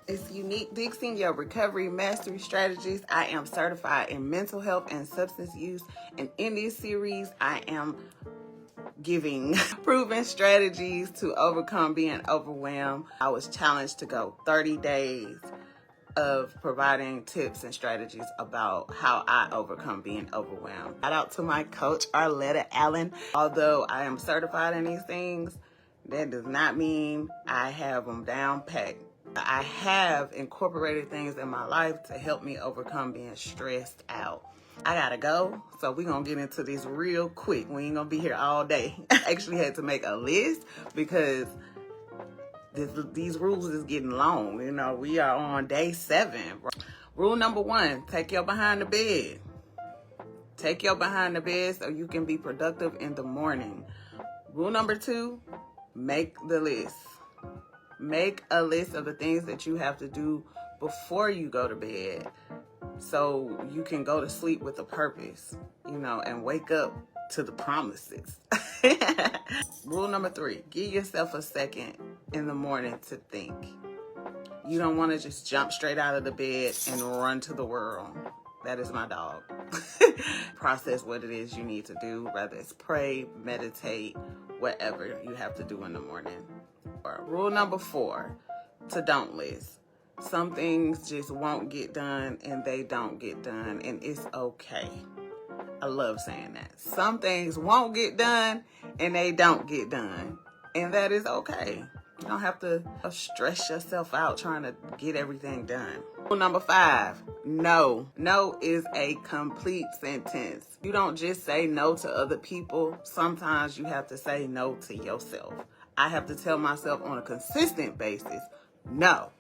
It's Unique Dixon, your recovery mastery strategist. I am certified in mental health and substance use. And in this series, I am giving proven strategies to overcome being overwhelmed. I was challenged to go 30 days of providing tips and strategies about how I overcome being overwhelmed. Shout out to my coach, Arletta Allen. Although I am certified in these things, that does not mean I have them down packed. I have incorporated things in my life to help me overcome being stressed out. I gotta go, so we're gonna get into this real quick. We ain't gonna be here all day. I actually had to make a list because these rules is getting long. You know, we are on day 7. Rule number 1, take your behind the bed. Take your behind the bed so you can be productive in the morning. Rule number 2, make the list. Make a list of the things that you have to do before you go to bed so you can go to sleep with a purpose, you know, and wake up to the promises. Rule number 3, give yourself a second in the morning to think. You don't want to just jump straight out of the bed and run to the world. That is my dog. Process what it is you need to do, whether it's pray, meditate, whatever you have to do in the morning. Rule number 4, to don't list. Some things just won't get done and they don't get done, and it's okay. I love saying that. Some things won't get done and they don't get done, and that is okay. You don't have to stress yourself out trying to get everything done. Rule number 5, no. No is a complete sentence. You don't just say no to other people. Sometimes you have to say no to yourself. I have to tell myself on a consistent basis, no.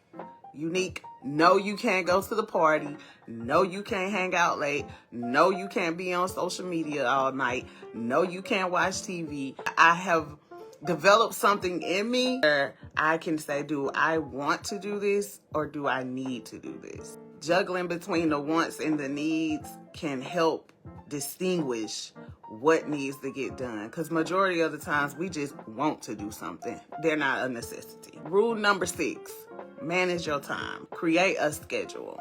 Unique, no, you can't go to the party. No, you can't hang out late. No, you can't be on social media all night. No, you can't watch TV. I have developed something in me where I can say, do I want to do this or do I need to do this? Juggling between the wants and the needs can help distinguish what needs to get done, because majority of the times we just want to do something. They're not a necessity. Rule number 6, manage your time. Create a schedule.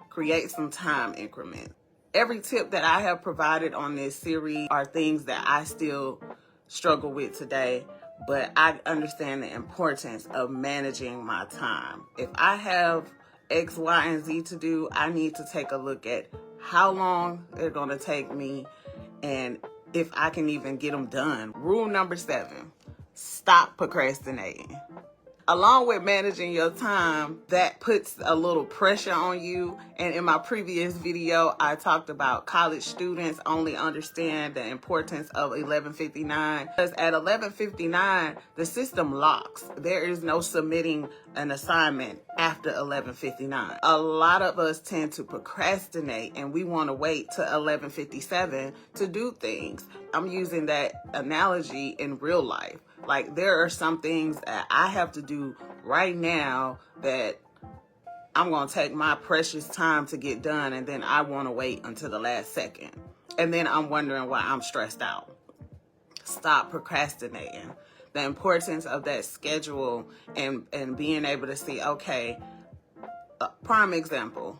Create some time increments. Every tip that I have provided on this series are things that I still struggle with today, but I understand the importance of managing my time. If I have X, Y, and Z to do, I need to take a look at how long they're going to take me and if I can even get them done. Rule number 7, stop procrastinating. Along with managing your time, that puts a little pressure on you. And in my previous video, I talked about college students only understand the importance of 11:59. Because at 11:59, the system locks. There is no submitting an assignment after 11:59. A lot of us tend to procrastinate and we want to wait to 11:57 to do things. I'm using that analogy in real life. Like, there are some things that I have to do right now that I'm going to take my precious time to get done, and then I want to wait until the last second. And then I'm wondering why I'm stressed out. Stop procrastinating. The importance of that schedule and being able to see, okay, prime example,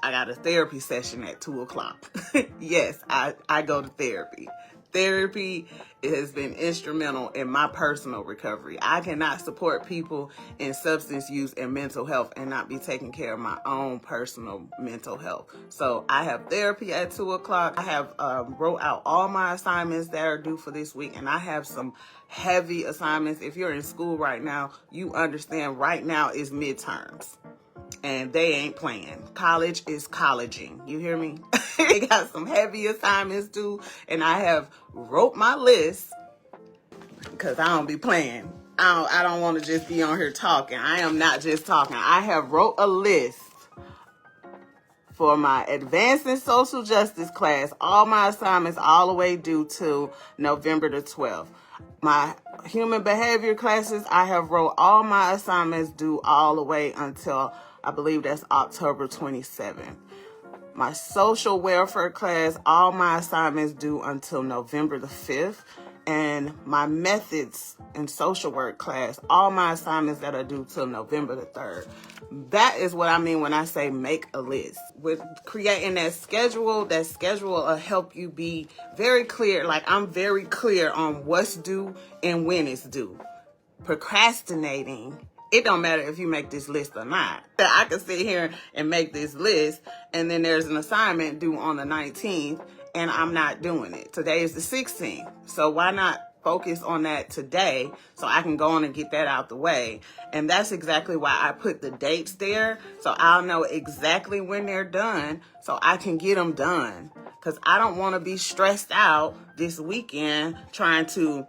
I got a therapy session at 2 o'clock. Yes, I go to therapy. Therapy has been instrumental in my personal recovery. I cannot support people in substance use and mental health and not be taking care of my own personal mental health. So I have therapy at 2 o'clock. I have wrote out all my assignments that are due for this week, and I have some heavy assignments. If you're in school right now, you understand right now is midterms. And they ain't playing. College is colleging. You hear me? They got some heavy assignments due, and I have wrote my list because I don't be playing. I don't want to just be on here talking. I am not just talking. I have wrote a list for my advancing social justice class. All my assignments all the way due to November the 12th. My human behavior classes, I have wrote all my assignments due all the way until I believe that's October 27th. My social welfare class, all my assignments due until November the 5th. and my methods and social work class, all my assignments that are due till November the 3rd. That is what I mean when I say make a list. With creating that schedule will help you be very clear. Like, I'm very clear on what's due and when it's due. Procrastinating, it don't matter if you make this list or not. I can sit here and make this list, and then there's an assignment due on the 19th, and I'm not doing it. Today is the 16th. So why not focus on that today so I can go on and get that out the way? And that's exactly why I put the dates there, so I'll know exactly when they're done so I can get them done. Because I don't want to be stressed out this weekend trying to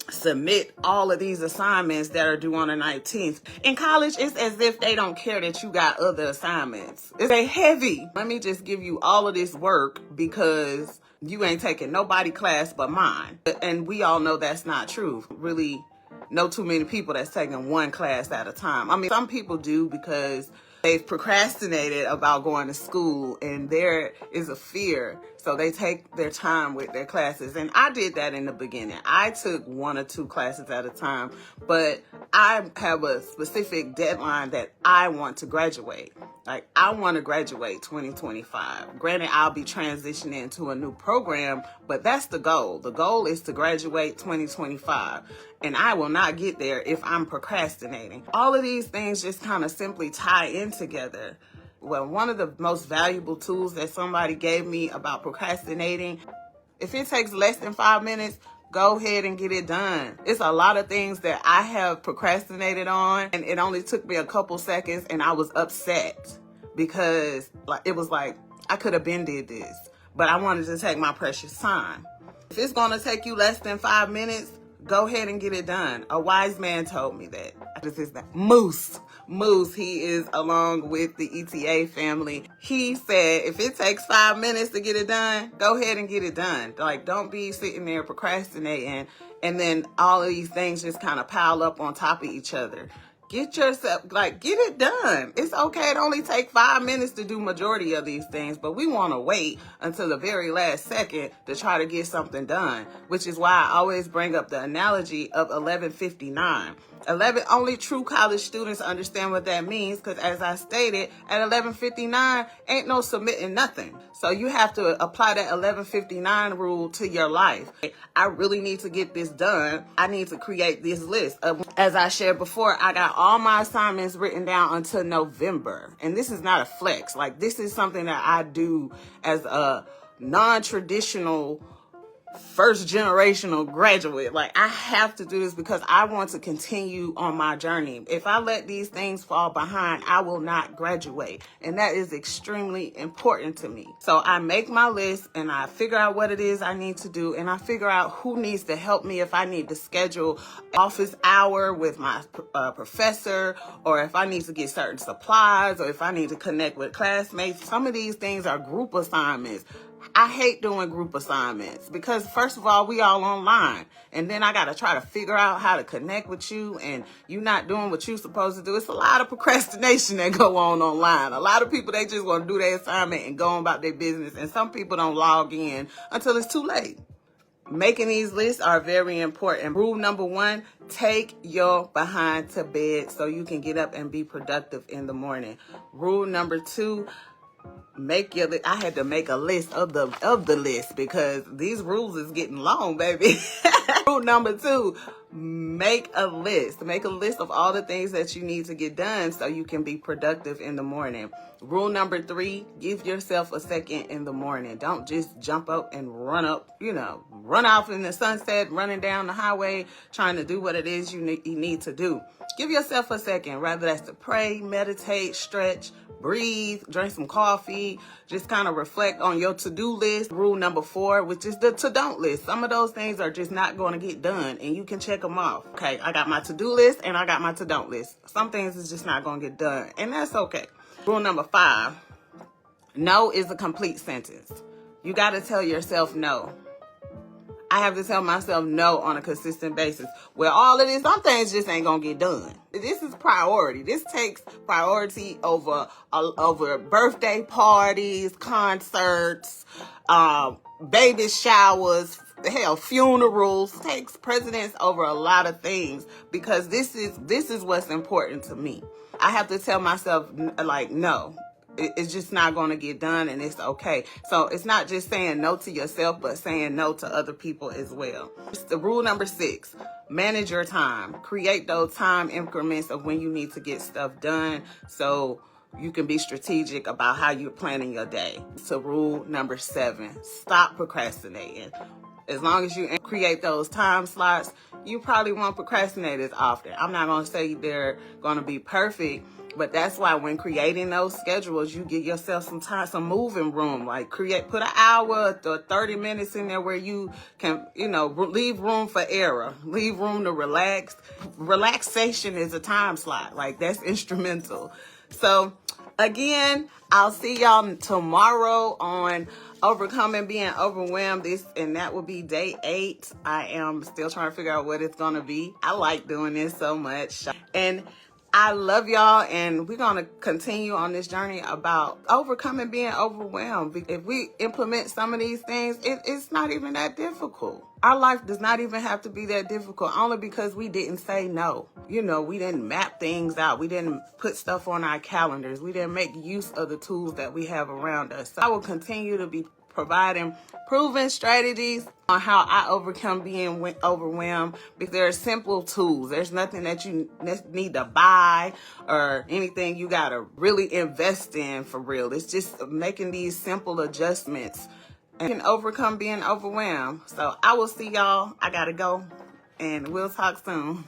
submit all of these assignments that are due on the 19th. In college, it's as if they don't care that you got other assignments. It's heavy. Let me just give you all of this work because you ain't taking nobody class but mine. And we all know that's not true. Really, know too many people that's taking one class at a time. I mean, some people do because they've procrastinated about going to school and there is a fear. So they take their time with their classes. And I did that in the beginning. I took 1 or 2 classes at a time, but I have a specific deadline that I want to graduate. Like, I want to graduate 2025. Granted, I'll be transitioning to a new program, but that's the goal. The goal is to graduate 2025. And I will not get there if I'm procrastinating. All of these things just kind of simply tie in together. Well, one of the most valuable tools that somebody gave me about procrastinating, if it takes less than 5 minutes, go ahead and get it done. It's a lot of things that I have procrastinated on, and it only took me a couple seconds, and I was upset because it was like, I could have been did this, but I wanted to take my precious time. If it's going to take you less than 5 minutes, go ahead and get it done. A wise man told me that. This is that Moose, he is along with the ETA family. He said, if it takes 5 minutes to get it done, go ahead and get it done. Like, don't be sitting there procrastinating and then all of these things just kind of pile up on top of each other. Get it done. It's okay. It only takes 5 minutes to do majority of these things, but we want to wait until the very last second to try to get something done, which is why I always bring up the analogy of 11:59. Only true college students understand what that means, because as I stated, at 11:59 ain't no submitting nothing. So you have to apply that 11:59 rule to your life. I really need to get this done. I need to create this list. As I shared before, I got all my assignments written down until November. And this is not a flex. Like, this is something that I do as a non-traditional first generational graduate. Like, I have to do this because I want to continue on my journey. If I let these things fall behind, I will not graduate. And that is extremely important to me. So I make my list and I figure out what it is I need to do. And I figure out who needs to help me, if I need to schedule office hour with my professor, or if I need to get certain supplies, or if I need to connect with classmates. Some of these things are group assignments. I hate doing group assignments because, first of all, we all online, and then I got to try to figure out how to connect with you, and you not doing what you're supposed to do. It's a lot of procrastination that go on online. A lot of people, they just want to do their assignment and go on about their business, and some people don't log in until it's too late. Making these lists are very important. Rule number 1, take your behind to bed so you can get up and be productive in the morning. Rule number 2, I had to make a list of the list because these rules is getting long, baby. Rule number 2, make a list. Make a list of all the things that you need to get done so you can be productive in the morning. Rule number 3, give yourself a second in the morning. Don't just jump up and run off in the sunset, running down the highway, trying to do what it is you need to do. Give yourself a second, whether that's to pray, meditate, stretch, breathe, drink some coffee, just kind of reflect on your to-do list. Rule number 4, which is the to-don't list. Some of those things are just not going to get done, and you can check them off. Okay, I got my to-do list and I got my to-don't list. Some things is just not going to get done, and that's okay. Rule number 5, no is a complete sentence. You got to tell yourself no. I have to tell myself no on a consistent basis. Well, all of this, some things just ain't gonna get done. This is priority. This takes priority over birthday parties, concerts, baby showers, hell, funerals, takes precedence over a lot of things, because this is what's important to me. I have to tell myself, like, no, it's just not going to get done, and it's okay. So it's not just saying no to yourself, but saying no to other people as well. It's the rule number 6, manage your time. Create those time increments of when you need to get stuff done, so you can be strategic about how you're planning your day. So rule number 7, stop procrastinating. As long as you create those time slots, you probably won't procrastinate as often. I'm not going to say they're going to be perfect, but that's why when creating those schedules, you give yourself some time, some moving room. Like put an hour or 30 minutes in there where you can, leave room for error, leave room to relax. Relaxation is a time slot. Like, that's instrumental. So again, I'll see y'all tomorrow on overcoming being overwhelmed. And that will be day 8. I am still trying to figure out what it's going to be. I like doing this so much. And I love y'all, and we're going to continue on this journey about overcoming being overwhelmed. If we implement some of these things, it's not even that difficult. Our life does not even have to be that difficult, only because we didn't say no. We didn't map things out. We didn't put stuff on our calendars. We didn't make use of the tools that we have around us. So I will continue to be providing proven strategies on how I overcome being overwhelmed, because there are simple tools. There's nothing that you need to buy or anything you got to really invest in for real. It's just making these simple adjustments and can overcome being overwhelmed. So I will see y'all. I got to go, and we'll talk soon.